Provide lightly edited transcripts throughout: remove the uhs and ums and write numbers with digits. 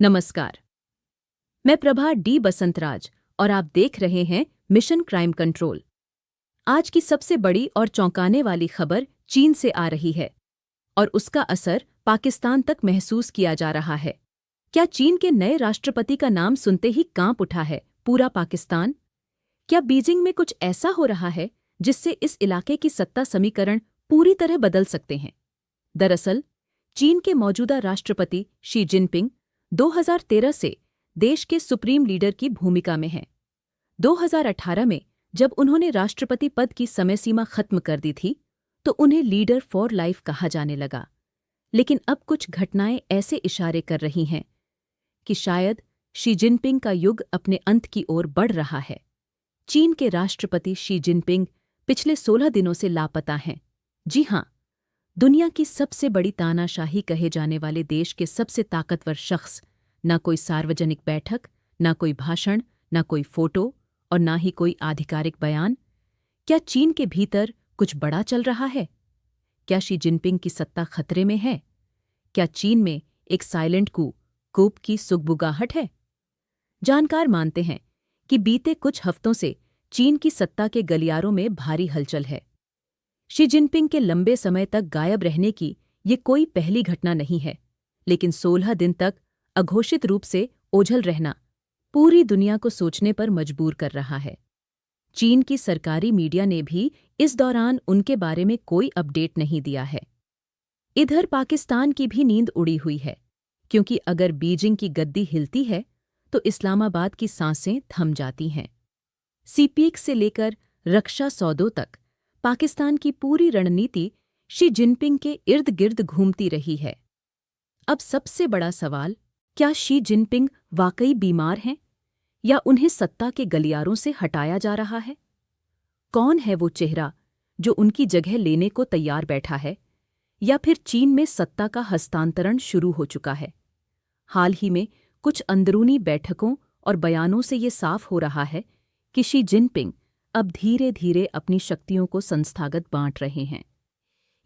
नमस्कार। मैं प्रभा डी बसंतराज और आप देख रहे हैं मिशन क्राइम कंट्रोल। आज की सबसे बड़ी और चौंकाने वाली खबर चीन से आ रही है और उसका असर पाकिस्तान तक महसूस किया जा रहा है। क्या चीन के नए राष्ट्रपति का नाम सुनते ही कांप उठा है पूरा पाकिस्तान? क्या बीजिंग में कुछ ऐसा हो रहा है जिससे इस इलाके की सत्ता समीकरण पूरी तरह बदल सकते हैं? दरअसल चीन के मौजूदा राष्ट्रपति शी जिनपिंग 2013 से देश के सुप्रीम लीडर की भूमिका में हैं। 2018 में जब उन्होंने राष्ट्रपति पद की समय सीमा खत्म कर दी थी तो उन्हें लीडर फॉर लाइफ कहा जाने लगा। लेकिन अब कुछ घटनाएं ऐसे इशारे कर रही हैं कि शायद शी जिनपिंग का युग अपने अंत की ओर बढ़ रहा है। चीन के राष्ट्रपति शी जिनपिंग पिछले 16 दिनों से लापता हैं। जी हां, दुनिया की सबसे बड़ी तानाशाही कहे जाने वाले देश के सबसे ताकतवर शख्स, न कोई सार्वजनिक बैठक, न कोई भाषण, न कोई फोटो और न ही कोई आधिकारिक बयान। क्या चीन के भीतर कुछ बड़ा चल रहा है? क्या शी जिनपिंग की सत्ता खतरे में है? क्या चीन में एक साइलेंट कूप की सुगबुगाहट है? जानकार मानते हैं कि बीते कुछ हफ्तों से चीन की सत्ता के गलियारों में भारी हलचल है। शी जिनपिंग के लंबे समय तक गायब रहने की ये कोई पहली घटना नहीं है, लेकिन 16 दिन तक अघोषित रूप से ओझल रहना पूरी दुनिया को सोचने पर मजबूर कर रहा है। चीन की सरकारी मीडिया ने भी इस दौरान उनके बारे में कोई अपडेट नहीं दिया है। इधर पाकिस्तान की भी नींद उड़ी हुई है, क्योंकि अगर बीजिंग की गद्दी हिलती है तो इस्लामाबाद की सांसें थम जाती हैं। सीपीएक से लेकर रक्षा सौदों तक पाकिस्तान की पूरी रणनीति शी जिनपिंग के इर्द गिर्द घूमती रही है। अब सबसे बड़ा सवाल, क्या शी जिनपिंग वाकई बीमार हैं या उन्हें सत्ता के गलियारों से हटाया जा रहा है? कौन है वो चेहरा जो उनकी जगह लेने को तैयार बैठा है, या फिर चीन में सत्ता का हस्तांतरण शुरू हो चुका है? हाल ही में कुछ अंदरूनी बैठकों और बयानों से ये साफ हो रहा है कि शी जिनपिंग अब धीरे धीरे अपनी शक्तियों को संस्थागत बांट रहे हैं,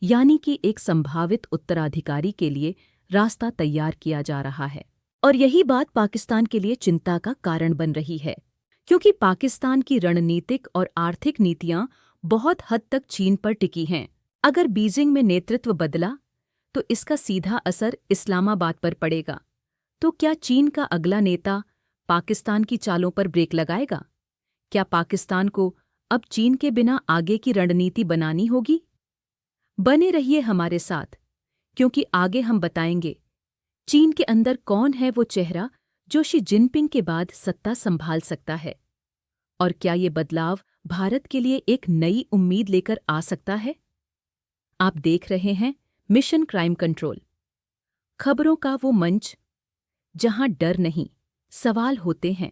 यानी कि एक संभावित उत्तराधिकारी के लिए रास्ता तैयार किया जा रहा है। और यही बात पाकिस्तान के लिए चिंता का कारण बन रही है, क्योंकि पाकिस्तान की रणनीतिक और आर्थिक नीतियां बहुत हद तक चीन पर टिकी हैं। अगर बीजिंग में नेतृत्व बदला तो इसका सीधा असर इस्लामाबाद पर पड़ेगा। तो क्या चीन का अगला नेता पाकिस्तान की चालों पर ब्रेक लगाएगा? क्या पाकिस्तान को अब चीन के बिना आगे की रणनीति बनानी होगी? बने रहिए हमारे साथ, क्योंकि आगे हम बताएंगे चीन के अंदर कौन है वो चेहरा जो शी जिनपिंग के बाद सत्ता संभाल सकता है, और क्या ये बदलाव भारत के लिए एक नई उम्मीद लेकर आ सकता है। आप देख रहे हैं मिशन क्राइम कंट्रोल, खबरों का वो मंच जहां डर नहीं, सवाल होते हैं।